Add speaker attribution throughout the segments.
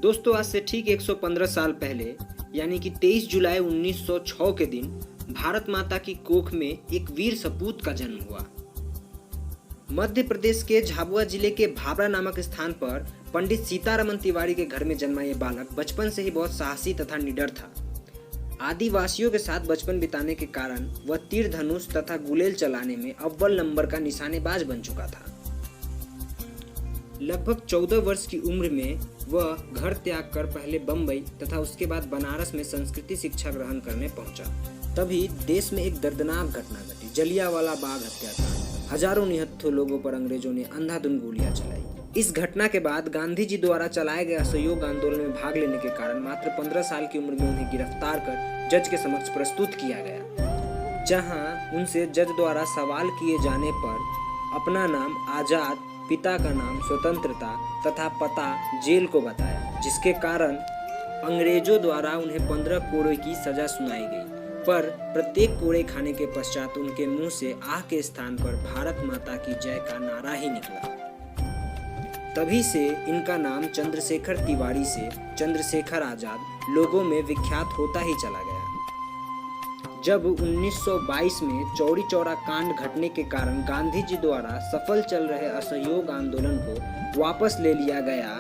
Speaker 1: दोस्तों, आज से ठीक 115 साल पहले यानी कि 23 जुलाई 1906 के दिन भारत माता की कोख में एक वीर सपूत का जन्म हुआ। मध्य प्रदेश के झाबुआ जिले के भाबरा नामक स्थान पर पंडित सीतारमन तिवारी के घर में जन्मा ये बालक बचपन से ही बहुत साहसी तथा निडर था। आदिवासियों के साथ बचपन बिताने के कारण वह तीर धनुष तथा गुलेल चलाने में अव्वल नंबर का निशानेबाज बन चुका था। लगभग 14 वर्ष की उम्र में वह घर त्याग कर पहले बम्बई तथा उसके बाद बनारस में संस्कृति शिक्षा ग्रहण करने पहुंचा। तभी देश में एक दर्दनाक घटना घटी, जलियांवाला बाग हत्याकांड। हजारों निहत्थे लोगों पर अंग्रेजों ने अंधाधुंध गोलियां चलाई। इस घटना के बाद गांधी जी द्वारा चलाए गए असहयोग आंदोलन में भाग लेने के कारण मात्र 15 साल की उम्र में उन्हें गिरफ्तार कर जज के समक्ष प्रस्तुत किया गया, जहां उनसे जज द्वारा सवाल किए जाने पर अपना नाम आजाद, पिता का नाम स्वतंत्रता तथा पता जेल को बताया, जिसके कारण अंग्रेजों द्वारा उन्हें 15 कोड़े की सजा सुनाई गई। पर प्रत्येक कोड़े खाने के पश्चात उनके मुंह से आह के स्थान पर भारत माता की जय का नारा ही निकला। तभी से इनका नाम चंद्रशेखर तिवारी से चंद्रशेखर आजाद लोगों में विख्यात होता ही चला गया। जब 1922 में चौरी चौरा कांड घटने के कारण गांधी जी द्वारा सफल चल रहे असहयोग आंदोलन को वापस ले लिया गया,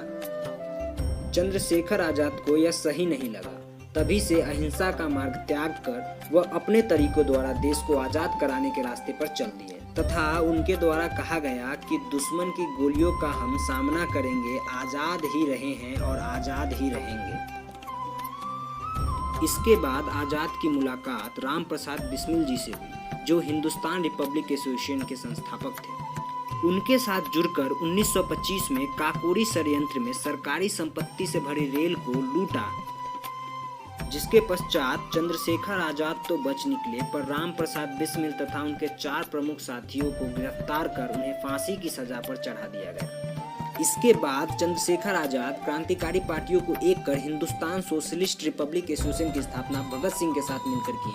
Speaker 1: चंद्रशेखर आजाद को यह सही नहीं लगा। तभी से अहिंसा का मार्ग त्याग कर वह अपने तरीकों द्वारा देश को आजाद कराने के रास्ते पर चल दिए तथा उनके द्वारा कहा गया कि दुश्मन की गोलियों का हम सामना करेंगे, आजाद ही रहे हैं और आजाद ही रहेंगे। इसके बाद आजाद की मुलाकात राम प्रसाद बिस्मिल जी से हुई, जो हिंदुस्तान रिपब्लिक एसोसिएशन के संस्थापक थे। उनके साथ जुड़कर 1925 में काकोरी षड्यंत्र में सरकारी संपत्ति से भरी रेल को लूटा, जिसके पश्चात चंद्रशेखर आजाद तो बच निकले, पर राम प्रसाद बिस्मिल तथा उनके 4 प्रमुख साथियों को गिरफ्तार कर उन्हें फांसी की सजा पर चढ़ा दिया गया। इसके बाद चंद्रशेखर आजाद क्रांतिकारी पार्टियों को एक कर हिंदुस्तान सोशलिस्ट रिपब्लिक एसोसिएशन की स्थापना भगत सिंह के साथ मिलकर की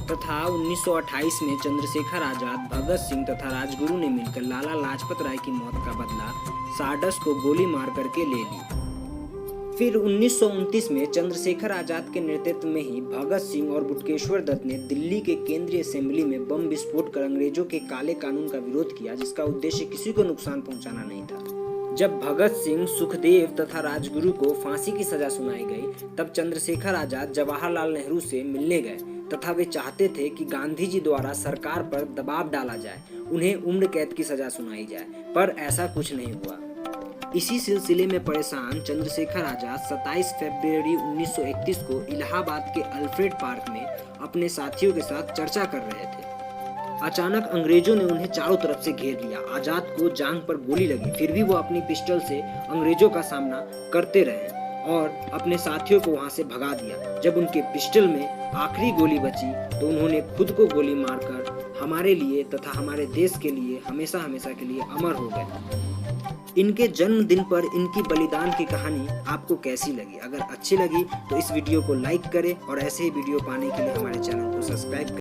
Speaker 1: तथा 1928 में चंद्रशेखर आजाद, भगत सिंह तथा राजगुरु ने मिलकर लाला लाजपत राय की मौत का बदला सारडस को गोली मार करके ले ली। फिर 1929 में चंद्रशेखर आजाद के नेतृत्व में ही भगत सिंह और बटुकेश्वर दत्त ने दिल्ली के केंद्रीय असेंबली में बम विस्फोट कर अंग्रेजों के काले कानून का विरोध किया, जिसका उद्देश्य किसी को नुकसान पहुंचाना नहीं था। जब भगत सिंह, सुखदेव तथा राजगुरु को फांसी की सजा सुनाई गई, तब चंद्रशेखर आजाद जवाहरलाल नेहरू से मिलने गए तथा वे चाहते थे कि गांधी जी द्वारा सरकार पर दबाव डाला जाए, उन्हें उम्र कैद की सजा सुनाई जाए, पर ऐसा कुछ नहीं हुआ। इसी सिलसिले में परेशान चंद्रशेखर आजाद 27 फरवरी 1931 को इलाहाबाद के अल्फ्रेड पार्क में अपने साथियों के साथ चर्चा कर रहे थे। अचानक अंग्रेजों ने उन्हें चारों तरफ से घेर लिया। आजाद को जांघ पर गोली लगी, फिर भी वो अपनी पिस्टल से अंग्रेजों का सामना करते रहे और अपने साथियों को वहां से भगा दिया। जब उनके पिस्टल में आखिरी गोली बची तो उन्होंने खुद को गोली मारकर हमारे लिए तथा हमारे देश के लिए हमेशा हमेशा के लिए अमर हो गए। इनके जन्मदिन पर इनकी बलिदान की कहानी आपको कैसी लगी? अगर अच्छी लगी तो इस वीडियो को लाइक करें और ऐसे ही वीडियो पाने के लिए हमारे चैनल को सब्सक्राइब करें।